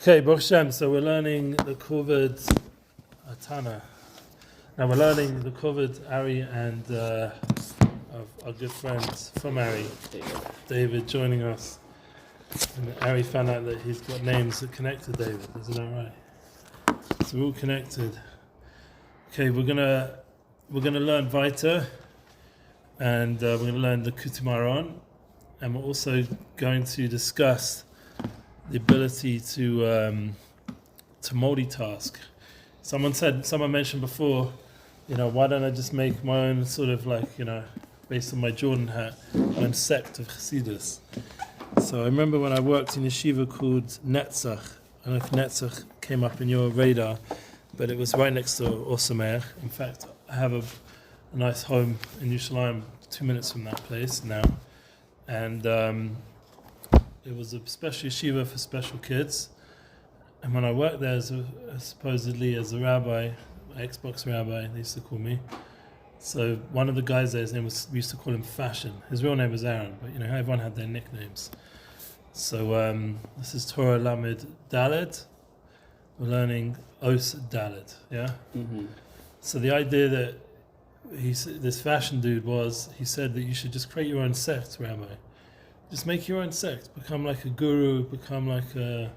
Okay, Baruch Hashem, so we're learning the Kovid Atana. Now we're learning the Kovid Ari and our good friends from Ari, David, joining us. And Ari found out that he's got names that connect to David, isn't that right? So we're all connected. Okay, we're gonna learn Vita, and we're gonna learn the Moharan, and we're also going to discuss the ability to multitask. Someone mentioned before, why don't I just make my own sort of based on my Jordan hat, my own sect of Chassidus. So I remember when I worked in a yeshiva called Netzach. I don't know if Netzach came up in your radar, but it was right next to Osamer. In fact, I have a nice home in Yerushalayim, 2 minutes from that place now. And it was a special yeshiva for special kids. And when I worked there supposedly as a rabbi, Xbox rabbi, they used to call me. So one of the guys there, his name was, we used to call him Fashion. His real name was Aaron, but everyone had their nicknames. So this is Torah Lamed Dalet. We're learning Os Dalet, yeah? Mm-hmm. So the idea that this Fashion dude he said that you should just create your own sect, rabbi. Just make your own sect. Become like a guru. Become like a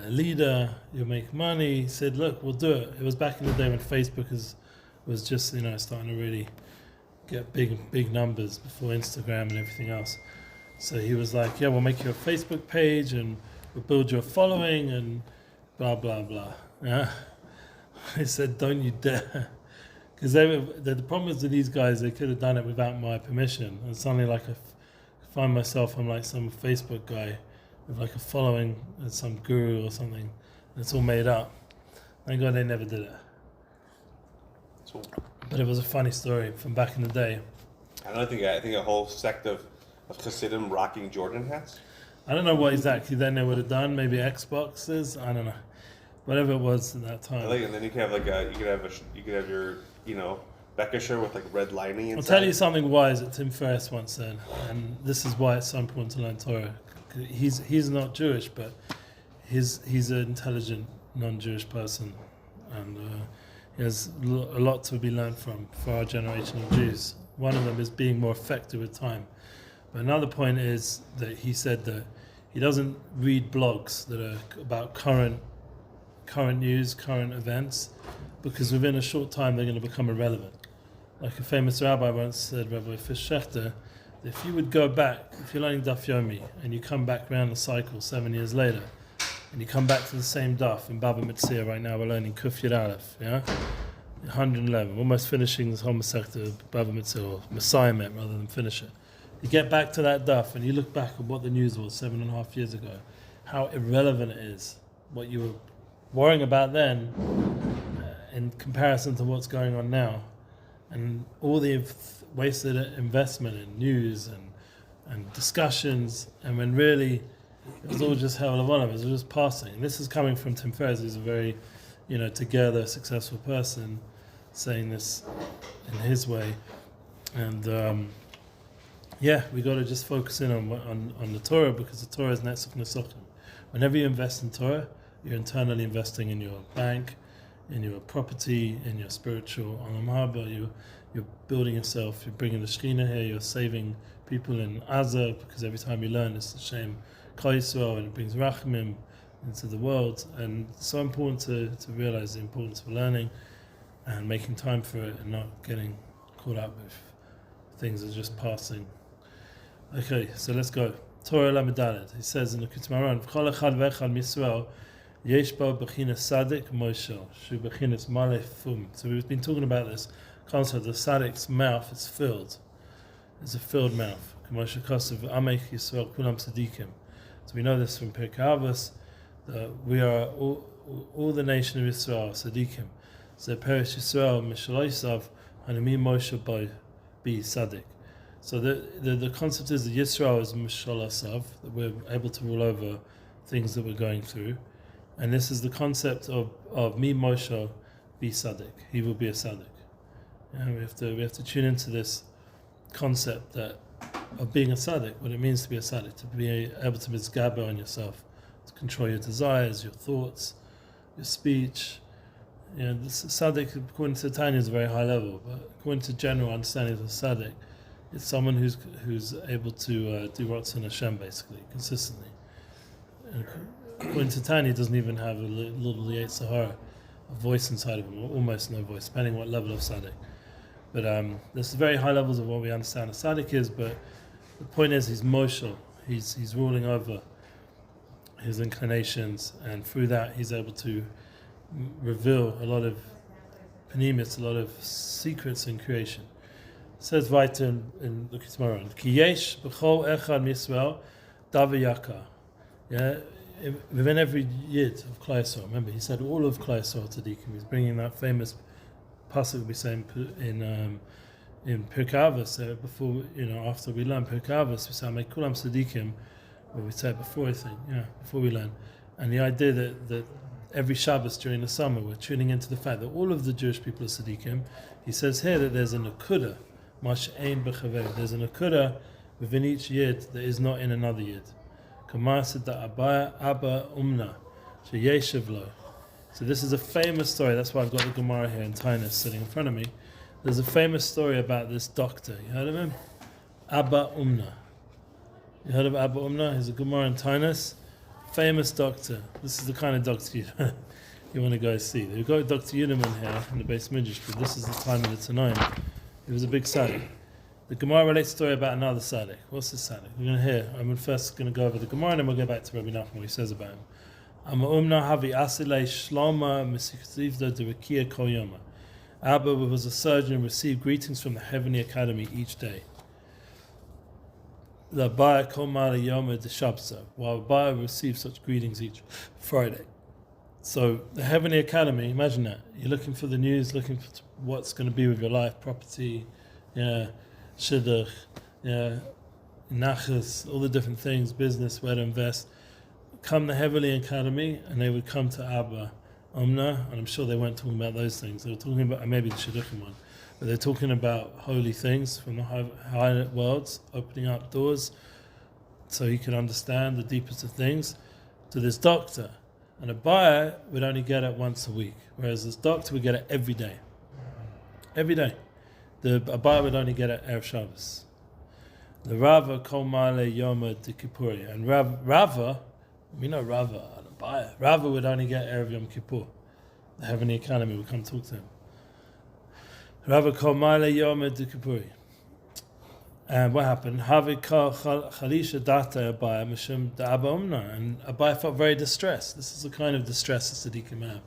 leader. You'll make money. He said, "Look, we'll do it." It was back in the day when Facebook was just starting to really get big numbers before Instagram and everything else. So he was like, "Yeah, we'll make you a Facebook page and we'll build your following and blah blah blah." Yeah. I said, "Don't you dare." Because the problem is with these guys, they could have done it without my permission. And suddenly, I find myself, I'm like some Facebook guy with a following as some guru or something. And it's all made up. Thank God they never did it. But it was a funny story from back in the day. I think a whole sect of Chassidim rocking Jordan hats. I don't know what exactly then they would have done. Maybe Xboxes. I don't know. Whatever it was at that time. And then you could have your Becca shirt with red lining inside. I'll tell you something wise that Tim Ferriss once said, and this is why it's so important to learn Torah. He's not Jewish, but he's an intelligent non-Jewish person, and he has a lot to be learned from for our generation of Jews. One of them is being more effective with time. But another point is that he said that he doesn't read blogs that are about current news, current events, because within a short time they're going to become irrelevant. Like a famous rabbi once said, Rabbi Shefa, if you would go back, if you're learning Daf Yomi, and you come back around the cycle 7 years later, and you come back to the same Daf in Baba Mitzvah, right now we're learning Kuf Yud Aleph, yeah? 111, almost finishing this whole Masechta of Baba Mitzvah, or Messiah met rather than finish it. You get back to that Daf, and you look back at what the news was 7.5 years ago, how irrelevant it is, what you were worrying about then, in comparison to what's going on now. And all the wasted investment in news and discussions, and when really it was all just hell of one of us, it was just passing. And this is coming from Tim Ferriss, who's a very, together successful person, saying this in his way. And we got to just focus in on the Torah, because the Torah is netzach nesochim. Whenever you invest in Torah, you're internally investing in your bank, in your property, in your spiritual olam haba. You're building yourself. You're bringing the Shekhinah here. You're saving people in Azah, because every time you learn, it's the Shem Kol Yisrael, and it brings Rachmim into the world. And it's so important to realize the importance of learning and making time for it, and not getting caught up with things that are just passing. Okay, so let's go. Torah Lamed Dalet. He says in the Likutei Moharan, V'chol echad ve'echad miYisrael yesh bo b'chinas Tzaddick moshel shu b'chinas maleh fum. So we've been talking about this concept. The Tzaddik's mouth is filled. It's a filled mouth. K'moshe kosav Amech Yisrael kulam tzaddikim. So we know this from Pirkei Avos, that we are all the nation of Israel tzaddikim. So perish Yisrael mishaloisav hanami Moshe bi Tzaddik. So the concept is that Yisrael is mishalasav, that we're able to rule over things that we're going through. And this is the concept of mi Moshe bi Tzaddik. He will be a Tzaddik. Yeah, we have to tune into this concept of being a Tzaddik, what it means to be a Tzaddik, to be able to mizgaber on yourself, to control your desires, your thoughts, your speech. This Tzaddick, according to Tanya, is a very high level, but according to general understanding of Tzaddick, it's someone who's able to do Ratzon Hashem basically consistently. And according to Tanya, he doesn't even have a little Yetzer Hara, a voice inside of him, or almost no voice, depending what level of Tzaddick. But there's very high levels of what we understand a Tzaddick is. But the point is, he's Moshel. He's ruling over his inclinations, and through that, he's able to reveal a lot of panimis, a lot of secrets in creation. It says weiter in Likutei Moharan, Ki yesh b'chol echad misrael davar yakar. Within every yid of Klal Yisrael. Remember, he said all of Klal Yisrael tzaddikim. He's bringing that famous pasuk we say in Pirkei Avos, before, after we learn Pirkei Avos, we say Kulam tzaddikim. Well, we said before, I think, before we learn. And the idea that every Shabbos during the summer, we're tuning into the fact that all of the Jewish people are tzaddikim. He says here that there's a nakuda, mash ein b'chaver. There's a nakuda within each yid that is not in another yid. Kamar said that Abba Umna, sheyeshiv lo. So this is a famous story. That's why I've got the Gemara here in Tainus sitting in front of me. There's a famous story about this doctor. You heard of him? Abba Umna. You heard of Abba Umna? He's a Gemara in Tainus. Famous doctor. This is the kind of doctor you want to go see. We've got Dr. Yuneman here in the base Midrash, but this is the time of the Tanoim. He was a big Tzaddick. The Gemara relates a story about another Tzaddick. What's this Tzaddick? We're going to hear. I'm first going to go over the Gemara, and then we'll go back to Rabbi Nachman, what he says about him. Abba was a surgeon and received greetings from the Heavenly Academy each day. While Abba received such greetings each Friday. So the Heavenly Academy, imagine that. You're looking for the news, looking for what's going to be with your life, property, shidduch, nachas, all the different things, business, where to invest. Come the Heavenly Academy, and they would come to Abba Umna, and I'm sure they weren't talking about those things. They were talking about maybe the shidduchim one, but they're talking about holy things from the high worlds, opening up doors so he could understand the deepest of things to this doctor. And a buyer would only get it once a week, whereas this doctor would get it every day. Every day. A buyer would only get it Erev Shabbos. The Rava Kol Male Yoma de Kippuri. And Rava, we know Rava, the buyer. Rava would only get Erev Yom Kippur. The Heavenly Academy would come talk to him. Rava Kol Male Yoma de Kippuri. And what happened? Chalisha Data Abaya Mishum da Abba Umna. And Abaya felt very distressed. This is the kind of distress the Tzaddikim have.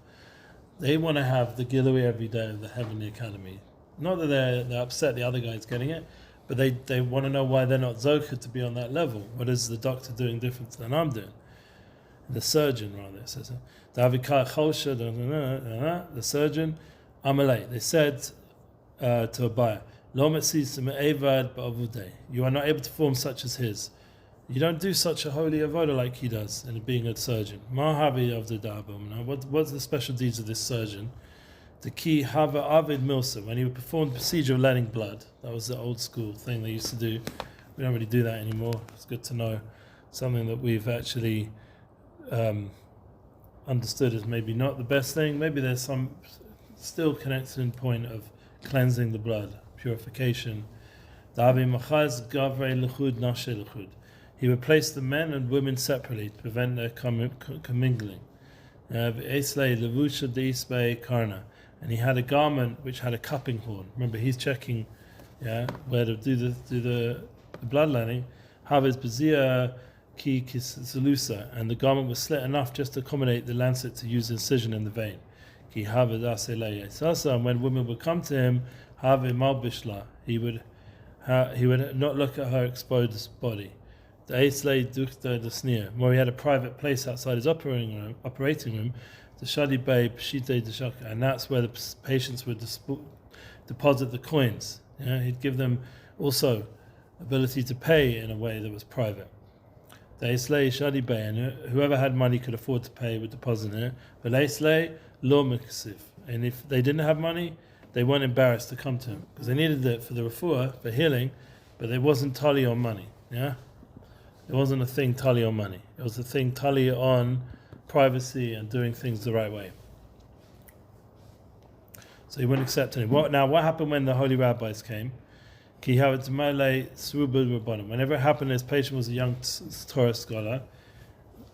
They want to have the Gilui every day of the Heavenly Academy. Not that they're upset the other guy's getting it, but they want to know why they're not Zoka to be on that level. What is the doctor doing different than I'm doing? The surgeon, rather, says it. The surgeon, Amalei. They said to Abaya, you are not able to form such as his. You don't do such a holy avodah like he does in being a surgeon. What's the special deeds of this surgeon? The key Hava Avid Milsa, when he would perform the procedure of letting blood. That was the old school thing they used to do. We don't really do that anymore. It's good to know. Something that we've actually understood is maybe not the best thing. Maybe there's some still connecting point of cleansing the blood, purification. He would place the men and women separately to prevent their commingling. And he had a garment which had a cupping horn. Remember, he's checking where to do the bloodletting. Haviz Bazia Ki Kisalusa, and the garment was slit enough just to accommodate the lancet to use incision in the vein. Ki and when women would come to him, he would not look at her exposed body. The more he had a private place outside his operating room, the Shadi Bay Pshite Deshaka, and that's where the patients would deposit the coins. He'd give them also ability to pay in a way that was private. The Eislei Shadi Bay, and whoever had money could afford to pay would deposit in it. But Eislei Lo Miksif, and if they didn't have money, they weren't embarrassed to come to him because they needed it for the refuah, for healing, but they wasn't tali on money. They It wasn't a thing tali on money. It was a thing tali on privacy and doing things the right way. So he wouldn't accept any. Now, what happened when the holy rabbis came? Whenever it happened, his patient was a young Torah scholar.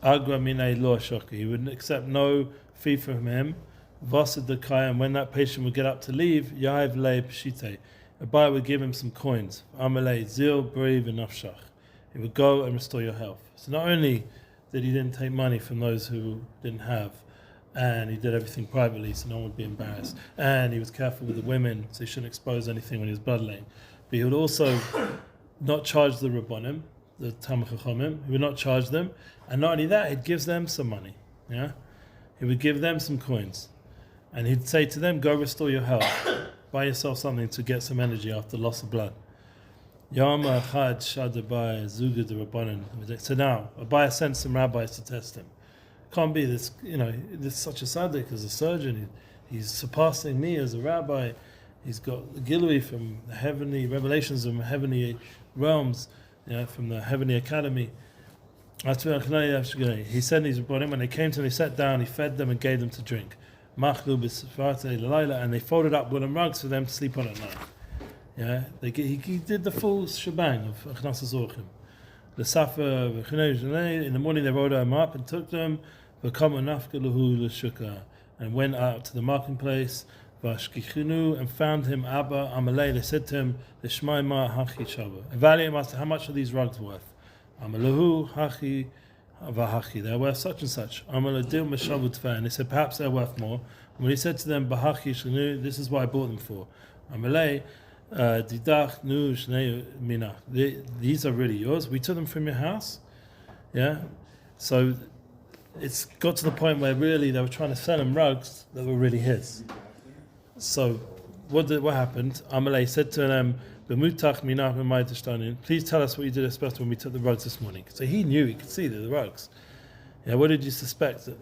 He wouldn't accept no fee from him. And when that patient would get up to leave, a buyer would give him some coins. He would go and restore your health. So not only that he didn't take money from those who didn't have, and he did everything privately so no one would be embarrassed, and he was careful with the women so he shouldn't expose anything when he was bloodletting, but he would also not charge the Rabbonim, the Talmid Chachamim. He would not charge them, and not only that, he'd give them some money. Yeah, he would give them some coins, and he'd say to them, "Go restore your health. Buy yourself something to get some energy after loss of blood." So now Abaye sent some rabbis to test him. Can't be this, this such a tzaddik as a surgeon. He's surpassing me as a rabbi. He's got the gilui from the heavenly revelations from heavenly realms, from the heavenly academy. He sent these rabbanim. When they came to him, he sat down, he fed them and gave them to drink. And they folded up woolen rugs for them to sleep on at night. He did the full shebang of Achnasas Orchim. The Safa, in the morning they rolled them up and took them, and went out to the marketplace, and found him Abba Amalei. They said to him, evaluate, master, how much are these rugs worth? Amalahu Hachi Vahachi, they're worth such and such. And they said, perhaps they're worth more. And when he said to them, Bahachi Shenu, this is what I bought them for. Amalei Didach Nu Shnei Mina. These are really yours. We took them from your house. Yeah? So it's got to the point where really they were trying to sell him rugs that were really his. So what happened? Amalei said to them, please tell us what you did especially when we took the rugs this morning. So he knew, he could see they're the rugs. Yeah, what did you suspect? He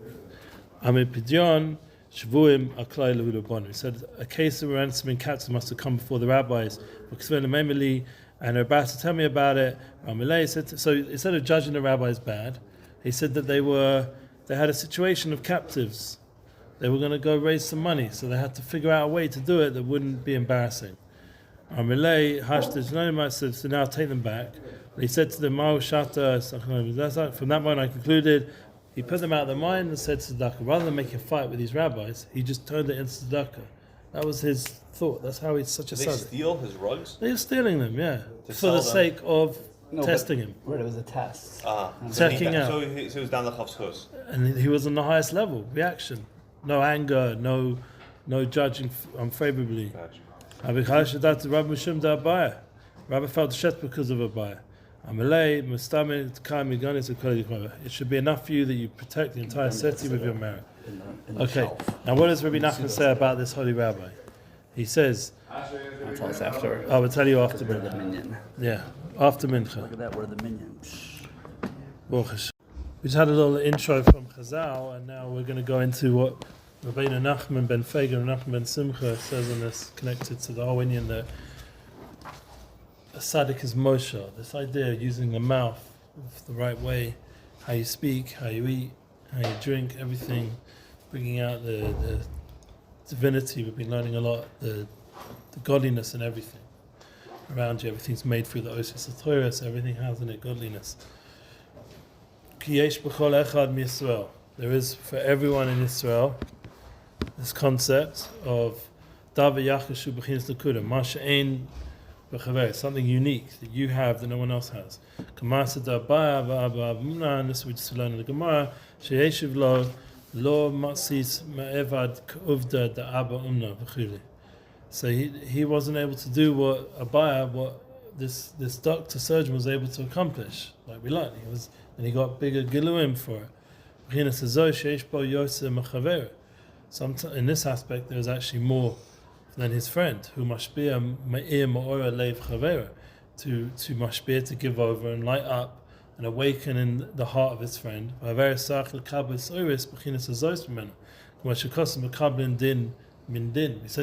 said a case of ransoming captives must have come before the rabbis, and they're about to tell me about it. So instead of judging the rabbis bad, he said that they had a situation of captives. They were going to go raise some money, so they had to figure out a way to do it that wouldn't be embarrassing. So now take them back. He said to them, from that moment I concluded, he put them out of their mind and said tzedakah. Rather than make a fight with these rabbis, he just turned it into tzedakah. That was his thought. That's how he's such a tzaddik. Did they steal his rugs? They were stealing them, yeah. For the sake of testing him. Right, it was a test. Checking out. So he was down the chavskos. And he was on the highest level, reaction. No anger, no judging unfavorably. Gotcha. Rabbi felt stressed because of Abaye. It should be enough for you that you protect the entire city with your merit. Okay, now what does Rabbi Nachman say about this holy rabbi? He says, I'll tell us after. I will tell you after We're mincha. the minion. Yeah, after mincha. Look at that, we're the minion. We just had a little intro from Chazal, and now we're going to go into what Rabbeinu Nachman ben Faiga and Nachman ben Simcha says on this, connected to the whole Indian that a tzaddik is Moshe. This idea of using the mouth the right way, how you speak, how you eat, how you drink, everything, bringing out the divinity. We've been learning a lot, the godliness and everything around you. Everything's made through the Osis of Torah, so everything has in it godliness. Ki yesh b'chol echad miYisrael. There is for everyone in Israel this concept of Davar Yachashu b'chinas Nakuda, Ma she'ein b'chaver, something unique that you have that no one else has. Kamasa da'abaya v'abba abuna, and this we just learned in the Gemara, she'yeshiv lo matsis ma'evad k'uvda da'abba umna v'chuli. So he wasn't able to do what this doctor surgeon was able to accomplish, like we learned. And he got bigger giluim for it. In this aspect, there's actually more than his friend, who mashpia me'ir ma'ora leiv chavera, to mashpia, to give over and light up and awaken in the heart of his friend. We say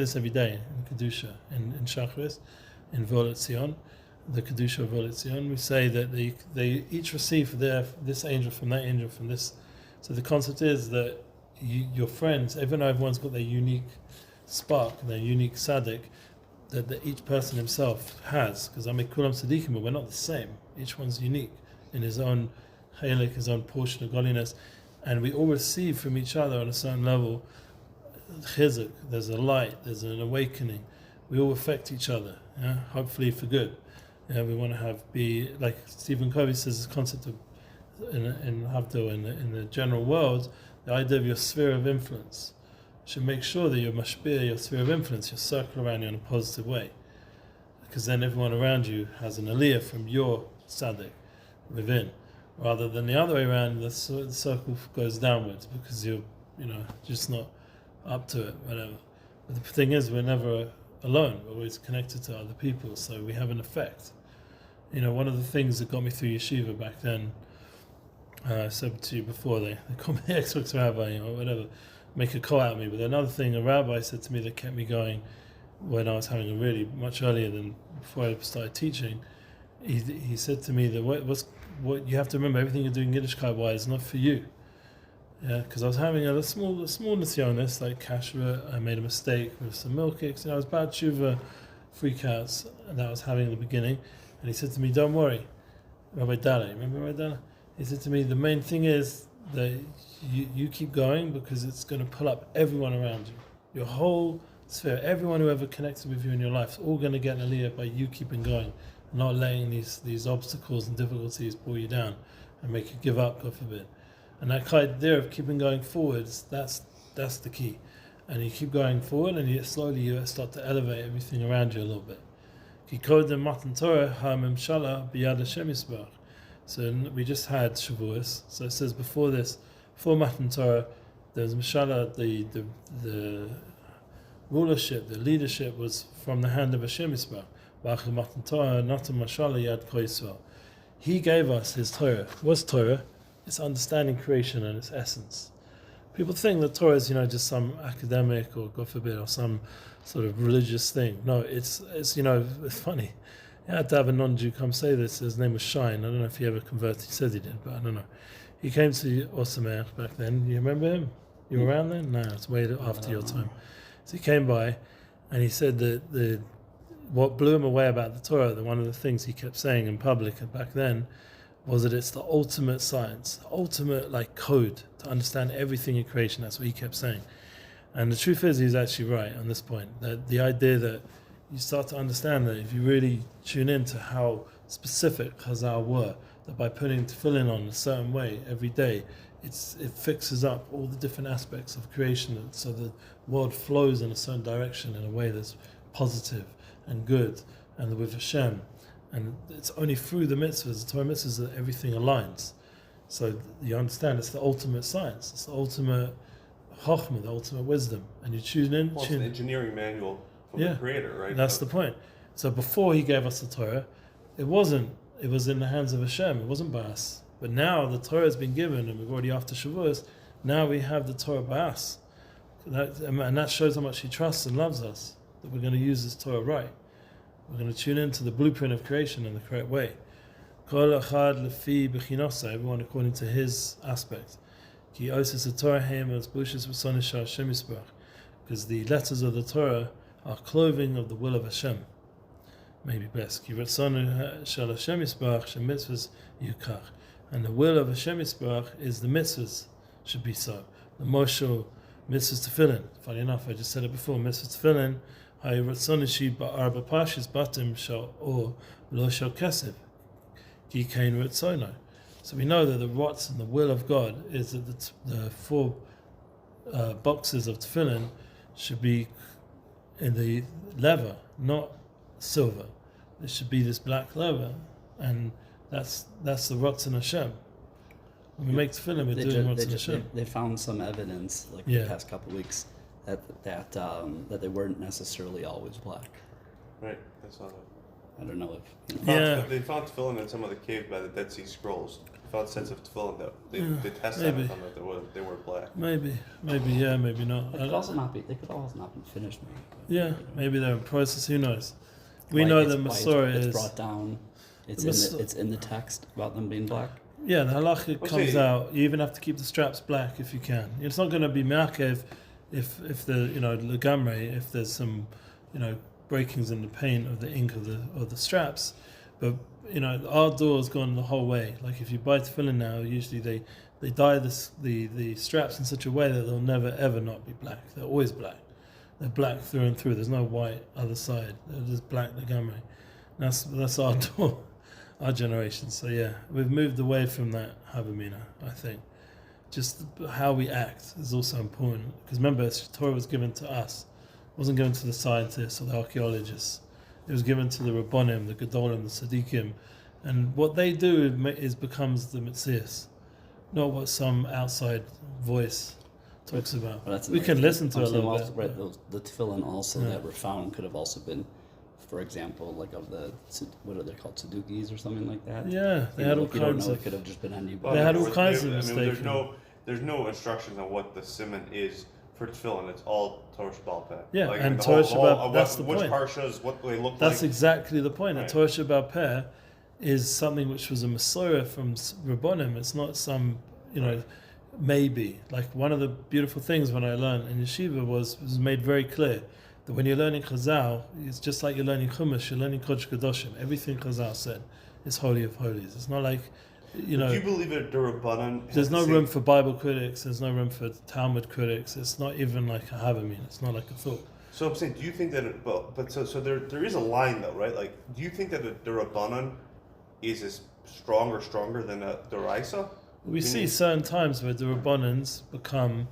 this every day in Kedusha, in Shachris, in Volat Zion. the Kedusha of Volition. We say that they each receive this angel from that angel from this. So the concept is that your friends, even though everyone's got their unique spark, their unique tzaddik, that each person himself has, because kulam tzaddikim, but we're not the same. Each one's unique in his own chalik, his own portion of godliness, and we all receive from each other on a certain level chizuk. There's a light, there's an awakening. We all affect each other, hopefully for good. We want to be like Stephen Covey says, the concept of in Havdil in the general world, the idea of your sphere of influence. You should make sure that you're mashpir, your sphere of influence, your circle around you in a positive way, because then everyone around you has an aliyah from your tzaddik within, rather than the other way around. The circle goes downwards because you're just not up to it, whatever. But the thing is, we're never alone. We're always connected to other people, so we have an effect. One of the things that got me through yeshiva back then, I said to you before, they call me ex-works rabbi, whatever, make a call out of me. But another thing, a rabbi said to me that kept me going when I was having a really much earlier than before I started teaching. He said to me that what you have to remember, everything you're doing Yiddishkeit-wise is not for you. Because I was having a small nisyonis, like kashrut. I made a mistake with some milk cakes. I was bad tshuva freakouts that I was having in the beginning. And he said to me, "Don't worry, Rabbi Dale." Remember Rabbi Dale? He said to me, "The main thing is that you keep going, because it's going to pull up everyone around you, your whole sphere, everyone who ever connected with you in your life, is all going to get an aliyah by you keeping going, and not letting these obstacles and difficulties pull you down and make you give up, God forbid." And that idea of keeping going forwards, that's the key. And you keep going forward, and you start to elevate everything around you a little bit. So we just had Shavuos. So it says before Matan Torah, there's Mashallah, the rulership, the leadership was from the hand of Hashem Yisbarach. He gave us his Torah. What's Torah? It's understanding creation and its essence. People think that Torah is, just some academic or, God forbid, or some sort of religious thing. No, it's it's funny. You had to have a non-Jew come say this. His name was Shine. I don't know if he ever converted. He said he did, but I don't know. He came to Osamer back then. You remember him? You were around then? No, it's way after your time. So he came by, and he said that what blew him away about the Torah, that one of the things he kept saying in public back then, was that it's the ultimate science, the ultimate code to understand everything in creation. That's what he kept saying. And the truth is, he's actually right on this point. That the idea that you start to understand that if you really tune into how specific Chazal were, that by putting tefillin on a certain way every day, it fixes up all the different aspects of creation, so the world flows in a certain direction in a way that's positive and good, and with Hashem. And it's only through the mitzvahs, the Torah mitzvahs, that everything aligns. So you understand it's the ultimate science, it's the ultimate chokhmah, the ultimate wisdom. And you tune in. Well, it's an engineering manual from the Creator, right? That's the point. So before he gave us the Torah, it was in the hands of Hashem, it wasn't by us. But now the Torah has been given, and we've already after Shavuos, now we have the Torah by us. And that shows how much he trusts and loves us, that we're going to use this Torah right. We're going to tune into the blueprint of creation in the correct way. Everyone according to his aspect. Because the letters of the Torah are clothing of the will of Hashem. Maybe best. And the will of Hashem Yisbarach is the mitzvahs should be so. The Moshe mitzvahs tefillin. Funny enough, I just said it before. Mitzvahs tefillin. So we know that the rots and the will of God is that the 4 boxes of tefillin should be in the leather, not silver. It should be this black leather, and that's the rots in Hashem. When we make tefillin, we're doing rots in Hashem. They found some evidence, the past couple of weeks, that they weren't necessarily always black. Right, I saw that. I don't know if... They found tefillin in some of the cave by the Dead Sea Scrolls. They found sets of tefillin that they tested and found that they were black. Maybe, maybe not. They could also not be finished. Maybe they're in process, who knows. we know the Masorah it's is brought down. It's in the text about them being black. Yeah, the halacha comes out. You even have to keep the straps black if you can. It's not going to be me'akev if the legamre, if there's some breakings in the paint of the ink of the straps, but our door has gone the whole way. Like if you buy tefillin now, usually they dye the straps in such a way that they'll never ever not be black. They're always black. They're black through and through. There's no white other side. They're just black legamre. That's our door, our generation. So yeah, we've moved away from that havamina. I think just how we act is also important, because remember, Torah was given to us. It wasn't given to the scientists or the archaeologists. It was given to the Rabbonim, the Gedolim, the Tzaddikim, and what they do becomes the Metzias, not what some outside voice talks about. Well, we can listen to it a little bit. Right, the tefillin also that were found could have also been, for example, like of the, what are they called, Tzedukkis or something like that? Yeah, they had all kinds of. It could have just been any. They had all kinds of mistakes. There's no instructions on what the siman is for tefillin. It's all Torah Sheba'al Peh. Yeah, and Torah Sheba'al Peh, that's the point. Which parshas, what they look like. That's exactly the point. Right. Torah Sheba'al Peh is something which was a Masorah from Rabbonim. It's not some, maybe. Like one of the beautiful things when I learned in yeshiva was made very clear that when you're learning Chazal, it's just like you're learning Chumash, you're learning Kodesh Kedoshim. Everything Chazal said is Holy of Holies. It's not like, Do you believe it, the Rabbanan? There's no room for Bible critics. There's no room for Talmud critics. It's not even like a havamina. It's not like a thought. So I'm saying, do you think that? So there is a line though, right? Like, do you think that the Rabbanan is as stronger than the Raisa? We see certain times where the Rabbanans become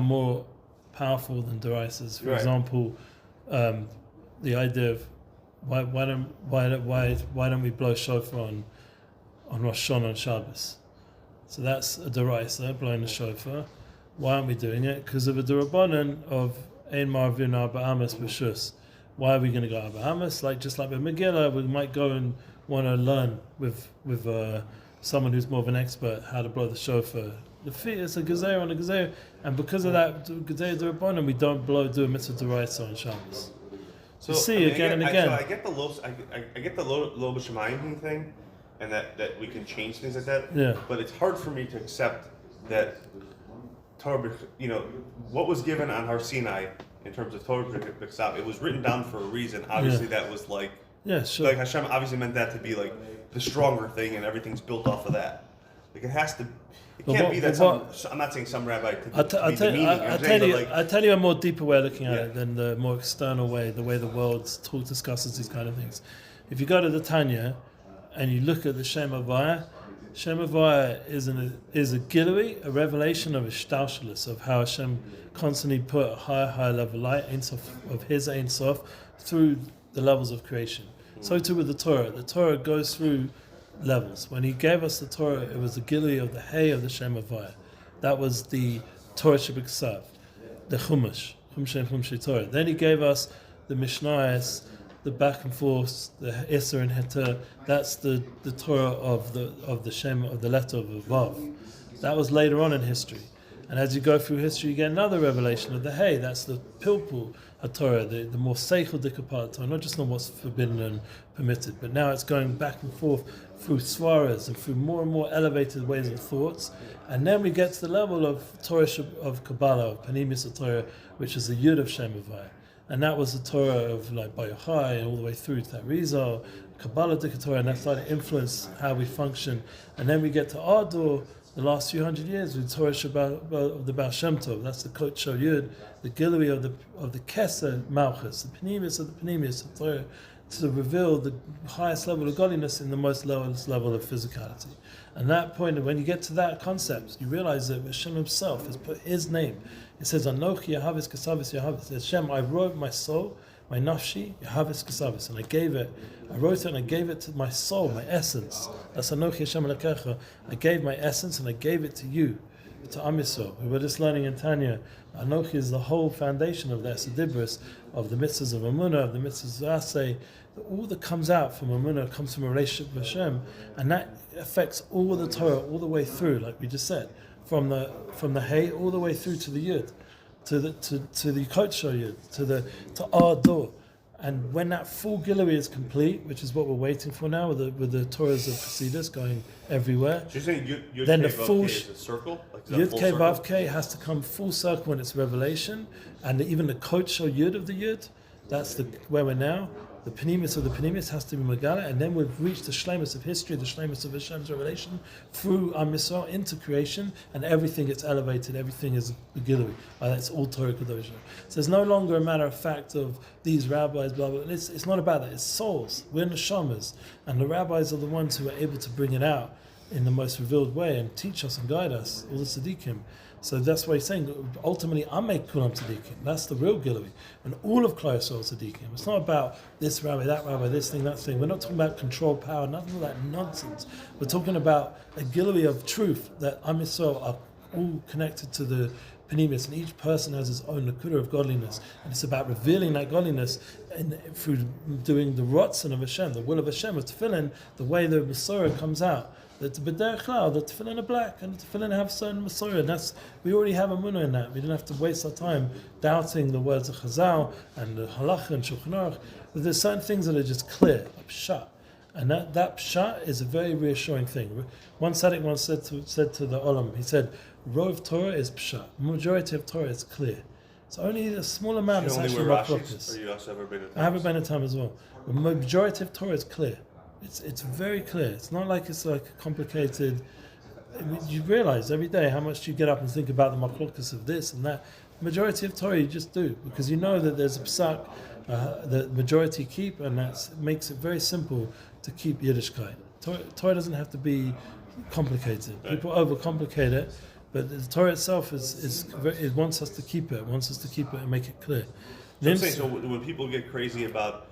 more powerful than Deraisas. For example, the idea of why don't we blow shofar on Rosh Hashanah and Shabbos? So that's a deraisa, blowing the shofar. Why aren't we doing it? Because of a derabanan of Ein Marvin Arba Amos B'Shus. Why are we going to go Arba Amos? Just like with Megillah, we might go and want to learn with someone who's more of an expert how to blow the shofar. The feet is a gezer on a gezer, and because of that gezer derabanan, we don't do a mitzvah deraisa on Shabbos. So you see again and again. I get the lo b'shamayim thing, and that we can change things like that. Yeah. But it's hard for me to accept that Torah, what was given on Har Sinai in terms of Torah b'ksav, it was written down for a reason. Obviously, that was like. Yeah, sure. Like Hashem obviously meant that to be like the stronger thing, and everything's built off of that. Like it has to. It can't be that I'm not saying some rabbi. I tell you a more deeper way of looking at it than the more external way, the way the world discusses these kind of things. If you go to the Tanya and you look at the Shem Havaya is a gilui, a revelation of a shtalshalis, of how Hashem constantly put a higher level light of His Ein Sof through the levels of creation. So too with the Torah. The Torah goes through levels. When He gave us the Torah, it was the gilui of the hay of the Shem Havaya. That was the Torah Shebiksav, the Chumash Torah. Then He gave us the Mishnayos, the back and forth, the Isser and Heter. That's the Torah of the Shem, of the letter of Vav. That was later on in history. And as you go through history, you get another revelation of the hay. That's the Pilpul HaTorah, the more Seichel Dika part of Torah, not just on what's forbidden and permitted, but now it's going back and forth through svaras and through more and more elevated ways of thoughts. And then we get to the level of Torah of Kabbalah, of Panimis Torah, which is the Yud of Shem Havaya. And that was the Torah of like Bayochai and all the way through to that Rizal, Kabbalah Dika Torah, and that started to influence how we function. And then we get to our door, the last few hundred years with Torah of the Baal Shem Tov. That's the Kot Shel Yud, the Gilui of the Keser Malchus, the Panimis of Torah, to reveal the highest level of godliness in the most lowest level of physicality. And that point, when you get to that concept, you realize that Hashem Himself has put His name. It says, Anochi Yahavis Kasavis Yahavis. Hashem, I wrote my soul, my nafshi, Yahavis Kasavis, and I wrote it and I gave it to my soul, my essence. That's Anochi Hashem Alekecha. I gave my essence and I gave it to you, to Am Yisrael. We were just learning in Tanya, Anochi is the whole foundation of the Esadibris, of the mitzvahs of Amunah, of the mitzvahs of Aseh. All that comes out from Amunah comes from a relationship with Hashem, and that affects all the Torah, all the way through, like we just said, from the hay all the way through to the Yud, to the Kot Shel Yud, to our door. And when that full Gilui is complete, which is what we're waiting for now, with the Torahs of Chassidus going everywhere, So you're saying Yud then Kei the Vav full Kei is a circle? Like, is that Yud full Kei circle? Vav Kei has to come full circle when it's revelation, and even the Kodesh Yud of the Yud, that's where we're now. The Penimis of the Penimis has to be Megala, and then we've reached the Shleimus of history, the Shleimus of Hashem's revelation through Am Yisrael into creation, and everything gets elevated, everything is Gilui. That's all Torah Kedosha. So it's no longer a matter of fact of these rabbis, blah, blah. It's not about that, it's souls. We're neshamas, and the rabbis are the ones who are able to bring it out in the most revealed way and teach us and guide us, all the tzaddikim. So that's why he's saying, ultimately, I make kulam tzaddikim. That's the real gilui. And all of Klal Yisrael tzaddikim. It's not about this rabbi, this thing, that thing. We're not talking about control, power, nothing of that nonsense. We're talking about a gilui of truth, that Am Yisrael are all connected to the Penimis, and each person has his own nakuda of godliness. And it's about revealing that godliness through doing the rotzen of Hashem, the will of Hashem, of tefillin, the way the Messiah comes out. That the tefillin are black, and the tefillin have certain Messiah, and we already have a munah in that. We didn't have to waste our time doubting the words of Chazal and the Halach and Shulchan Aruch. But there's certain things that are just clear, a pshat, and that pshat is a very reassuring thing. One tzaddik once said to the olam, he said, "Rov Torah is pshat. Majority of Torah is clear. It's only a small amount that's actually machlokas." Or you also have a Rabbeinu? I have a Rabbeinu time as well. The majority of Torah is clear. It's very clear. It's not like it's like complicated. I mean, you realize every day how much you get up and think about the machlokas of this and that. The majority of Torah you just do because you know that there's a psak that majority keep, and that makes it very simple to keep Yiddishkeit. Torah doesn't have to be complicated. People overcomplicate it, but the Torah itself it wants us to keep it. It wants us to keep it and make it clear. So I'm saying, so when people get crazy about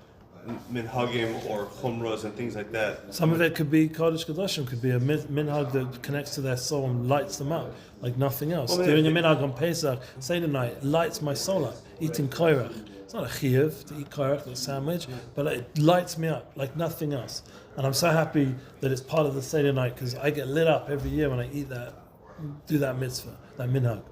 minhagim or chumras and things like that, some of it could be Kodesh Kodashim, could be a minhag that connects to their soul and lights them up like nothing else. Doing a minhag on Pesach, Seder night, lights my soul up. Eating koirach. It's not a chiyuv to eat koirach, like a sandwich, but it lights me up like nothing else. And I'm so happy that it's part of the Seder night because I get lit up every year when I eat that, do that mitzvah, that minhag.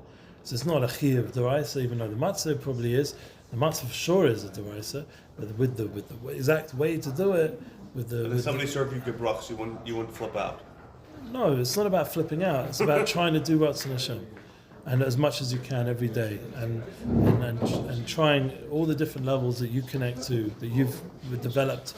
So it's not a chiyuv d'oraisa, even though the matzah probably is. The matzah for sure is a d'oraisa, but with the exact way to do it, if somebody served you good brachs, you wouldn't flip out. No, it's not about flipping out. It's about trying to do what's in Hashem, and as much as you can every day, and trying all the different levels that you connect to, that you've developed.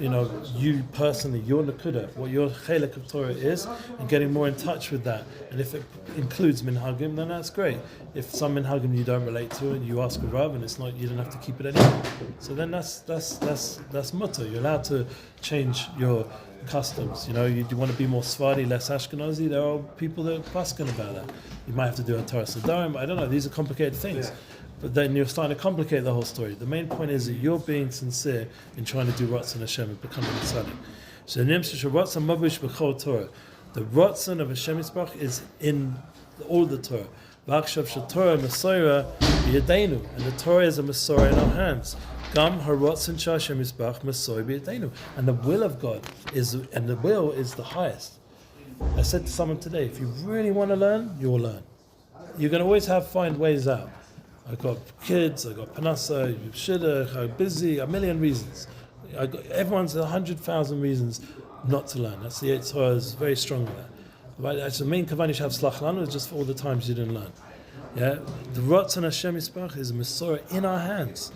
You personally, your nakuda, what your chelik of Torah is, and getting more in touch with that. And if it includes minhagim, then that's great. If some minhagim you don't relate to, and you ask a rav, and it's not, you don't have to keep it anymore. So then that's mutter. You're allowed to change your customs. You want to be more Sephardi, less Ashkenazi. There are people that are paskin about that. You might have to do a Torah Sadarim. I don't know. These are complicated things. Yeah. But then you're starting to complicate the whole story. The main point is that you're being sincere in trying to do Ratzon Hashem and becoming a Tzaddick. So the Ratzon of Hashem Yisparach is in all the Torah. And the Torah is a Masorah in our hands. And the will of God is the highest. I said to someone today, if you really want to learn, you'll learn. You're going to always find ways out. I got kids, I got panasa, shidduch, I'm busy, a million reasons. Everyone's 100,000 reasons not to learn. That's the Yetzer Hara is very strong with that. But actually, the main kavanah you have slach lanu is just for all the times you didn't learn. Yeah, the Ratzon Hashem Yisparach is a Masorah in our hands.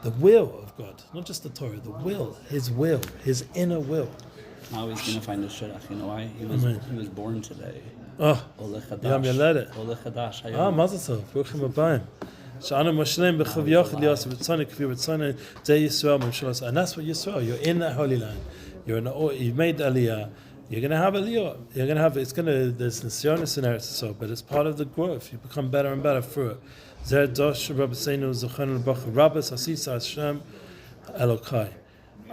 The will of God, not just the Torah, the will, His inner will. Now he's going to find a shidduch. You know why? He was born today. Oh, Yom Yaledet. Mazel tov, Bruchim Abayim. And that's what Yisrael. You're in that holy land. You've made Aliyah. You're going to have Aliyah. There's Nisyonis in Eretz Yisrael, but it's part of the growth. You become better and better through it.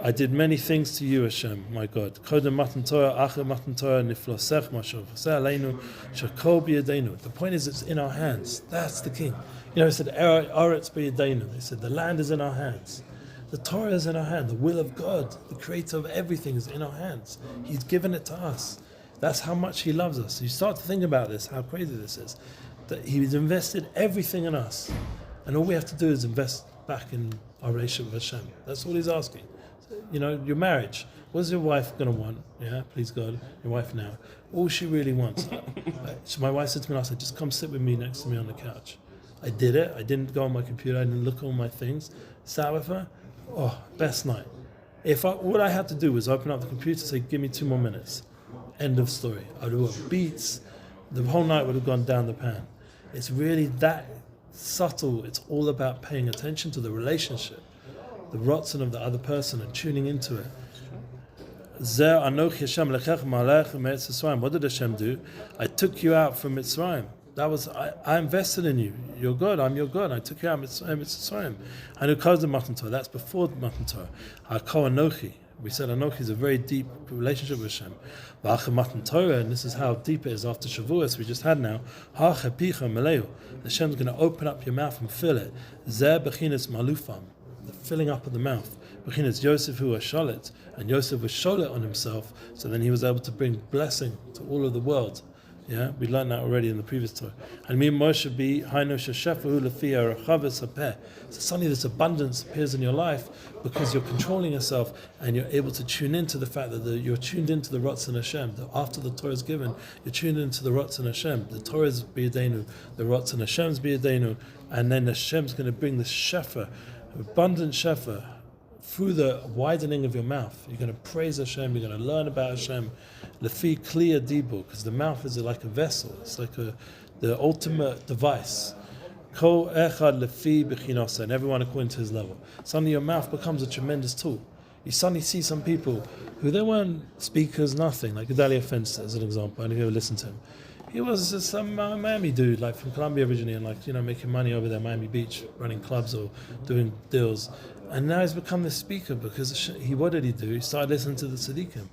I did many things to you, Hashem, my God. The point is, it's in our hands. That's the king. It said, they said, the land is in our hands. The Torah is in our hand. The will of God, the creator of everything, is in our hands. He's given it to us. That's how much He loves us. You start to think about this, how crazy this is. That He's invested everything in us. And all we have to do is invest back in our relationship with Hashem. That's all he's asking. Your marriage. What's your wife going to want? Yeah, please God, your wife now. All she really wants. So my wife said to me last night, just come sit with me next to me on the couch. I did it. I didn't go on my computer. I didn't look at all my things. Sat with her. Oh, best night. All I had to do was open up the computer and say, give me 2 more minutes. End of story. I'd have got beats. The whole night would have gone down the pan. It's really that subtle. It's all about paying attention to the relationship, the rotzen of the other person, and tuning into it. What did Hashem do? I took you out from Mitzrayim. That was I invested in you. You're good. I'm your God. I took you out of Mitzrayim. And who caused the Matan Torah? That's before the Matan Torah. Hakol Anochi. We said Anochi is a very deep relationship with Hashem. Matan Torah, and this is how deep it is after Shavuos we just had now. Hashem's going to open up your mouth and fill it. Zeh bechinas malufam, the filling up of the mouth. Bechinas Yosef who was sholet, and Yosef was sholet on himself, so then he was able to bring blessing to all of the world. Yeah, we learned that already in the previous Torah. And me Moshe be hainu shefa hu lefi arachaves hapeh. So suddenly this abundance appears in your life because you're controlling yourself and you're able to tune into the fact that you're tuned into the Ratzon Hashem. That after the Torah is given, you're tuned into the Ratzon Hashem. The Torah is biyadenu, the Ratzon Hashem's biyadenu, and then Hashem's going to bring the Shefa, abundant Shefa, through the widening of your mouth. You're going to praise Hashem, you're going to learn about Hashem. Lefi kliya dibu, because the mouth is like a vessel. It's like the ultimate device. Kol echad lefi b'chinasa, and everyone according to his level. Suddenly your mouth becomes a tremendous tool. You suddenly see some people who they weren't speakers, nothing, like Gedalia Fenster as an example. I don't know if you ever listened to him. He was just some Miami dude, like from Colombia originally, and making money over there, Miami Beach, running clubs or doing deals. And now he's become this speaker because what did he do? He started listening to the Tzaddikim.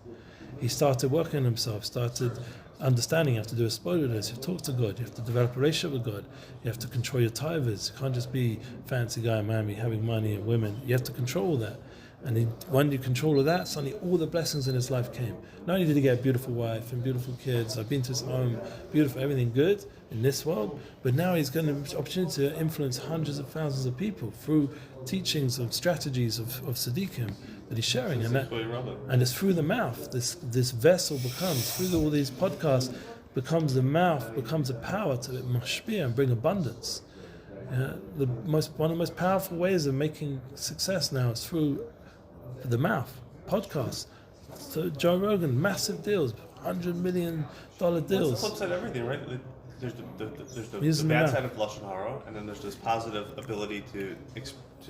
He started working on himself, started understanding you have to do a spoilers, you have to talk to God, you have to develop a relationship with God, you have to control your tithers. You can't just be fancy guy in Miami having money and women. You have to control all that. And when you control all that, suddenly all the blessings in his life came. Not only did he get a beautiful wife and beautiful kids, I've been to his home, beautiful, everything good in this world, but now he's going to have the opportunity to influence hundreds of thousands of people through teachings and strategies of Tzaddikim that he's sharing. And it's through the mouth, this vessel becomes, through all these podcasts, becomes the mouth, becomes a power to mashpia and bring abundance. One of the most powerful ways of making success now is through the mouth, podcasts. So Joe Rogan, massive deals, $100 million deals. That's the flip side of everything, right? There's the bad side of Lashon Hara, and then there's this positive ability to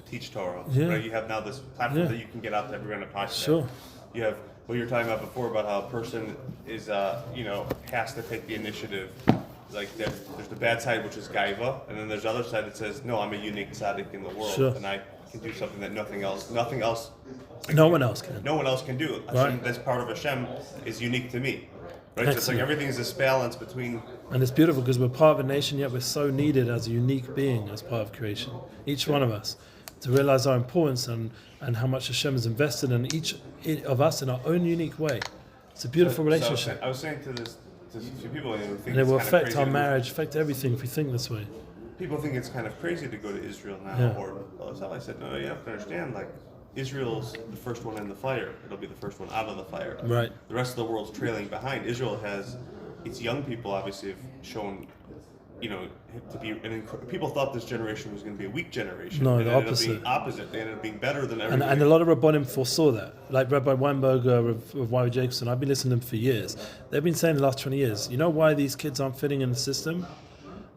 teach Torah. Yeah. Right? You have now this platform that you can get out to everyone in a podcast. Sure. You have what you were talking about before about how a person is, has to take the initiative. Like there's the bad side, which is gaiva, and then there's the other side that says, no, I'm a unique tzaddik in the world, sure. and I can do something that no one else can. No one else can do. Hashem, right. This part of Hashem is unique to me. Right? So it's like everything is this balance between. And it's beautiful because we're part of a nation, yet we're so needed as a unique being, as part of creation. Each one of us, to realize our importance and how much Hashem has invested in each of us in our own unique way. It's a beautiful relationship. I was saying to people, who think and it will affect our marriage, to affect everything if we think this way. People think it's kind of crazy to go to Israel now, I said, no, you have to understand, like, Israel's the first one in the fire. It'll be the first one out of the fire. Right. The rest of the world's trailing behind. Israel has, its young people obviously have shown, to be, people thought this generation was going to be a weak generation. No, and the opposite. They ended up being better than everybody. And a lot of Rabbanim foresaw that. Like Rabbi Weinberger of Y. Jacobson, I've been listening to them for years. They've been saying the last 20 years, you know why these kids aren't fitting in the system?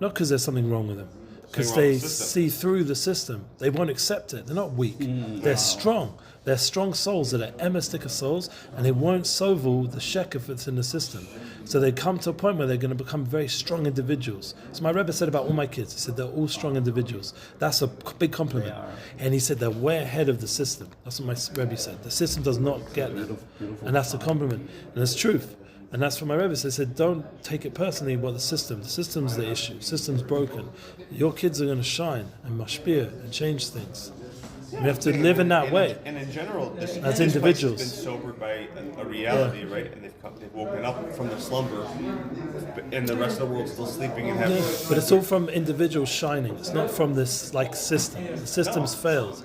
Not because there's something wrong with them. Because they see through the system. They won't accept it. They're not weak. They're strong. They're strong souls that are emastika souls, and they won't sovel the sheker that's in the system. So they come to a point where they're going to become very strong individuals. So my Rebbe said about all my kids, he said they're all strong individuals. That's a big compliment. And he said they're way ahead of the system. That's what my Rebbe said. The system does not get them. And that's a compliment. And it's truth. And that's from my Rebbe. They said, don't take it personally about the system's the issue. The system's broken. Your kids are going to shine and mashpia and change things. We have to live in that way. And in general, this individuals. Been sobered by a reality, right? And they've woken up from their slumber, and the rest of the world's still sleeping and having. But it's all from individuals shining. It's not from this system. The system's failed.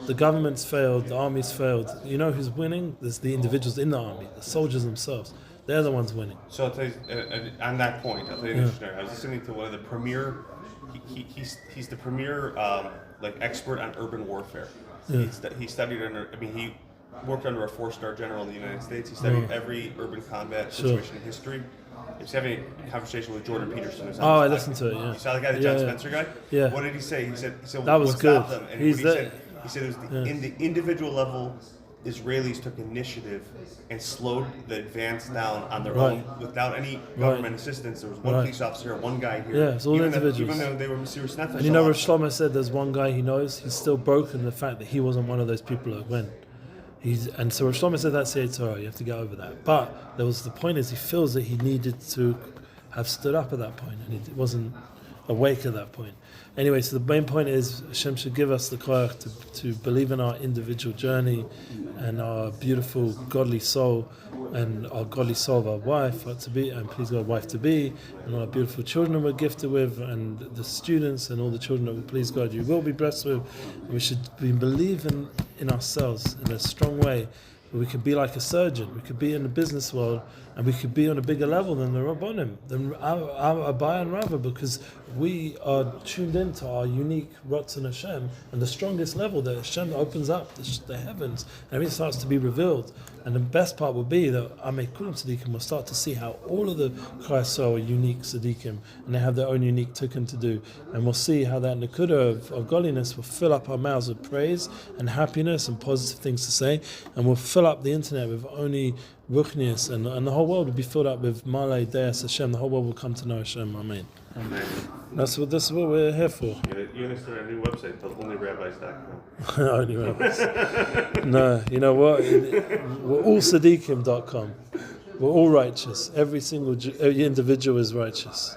The government's failed. The army's failed. You know who's winning? There's the individuals in the army, the soldiers themselves. They're the ones winning. So I'll tell you, on that point, I'll tell you an I was listening to one of the premier. He's the premier expert on urban warfare. Yeah. He studied under. I mean, he worked under a 4-star general in the United States. He studied every urban combat situation in history. He was having a conversation with Jordan Peterson. I listened to it. Yeah. You saw the guy, the John Spencer guy. Yeah. What did he say? He said that was what good. stopped them? And He said it was in the individual level. Israelis took initiative and slowed the advance down on their own without any government assistance. There was one police officer, one guy here. Yeah, it's all individuals. Even though they were serious nefesh. And you know what Shlomo said? There's one guy he knows. He's still broken the fact that he wasn't one of those people that went. And so Shlomo said that's the Torah. You have to get over that. But the point is he feels that he needed to have stood up at that point, and he wasn't awake at that point. Anyway, so the main point is Hashem should give us the koyach to believe in our individual journey and our beautiful godly soul and our godly soul of our wife to be, and please God, wife to be, and all our beautiful children we're gifted with, and the students and all the children that we please God you will be blessed with. And we should be believing in ourselves in a strong way. We could be like a surgeon. We could be in the business world, and we could be on a bigger level than the Rabbonim, than our Abai and Rava, because we are tuned into our unique Ratzon Hashem, and the strongest level that Hashem opens up the heavens, and everything starts to be revealed. And the best part will be that Amei Kulam Tzaddikim will start to see how all of the Chayasol are unique Tzaddikim, and they have their own unique tikkun to do. And we'll see how that Nakuda of godliness will fill up our mouths with praise and happiness and positive things to say, and we'll fill up the internet with only Ruchnius, and the whole world will be filled up with Malay Deus Hashem. The whole world will come to know Hashem. Amen. Amen. This is what we're here for. You're going to start a new website, onlyrabbis.com. Only rabbis. No, you know what? We're all tzaddikim.com. We're all righteous. Every single individual is righteous.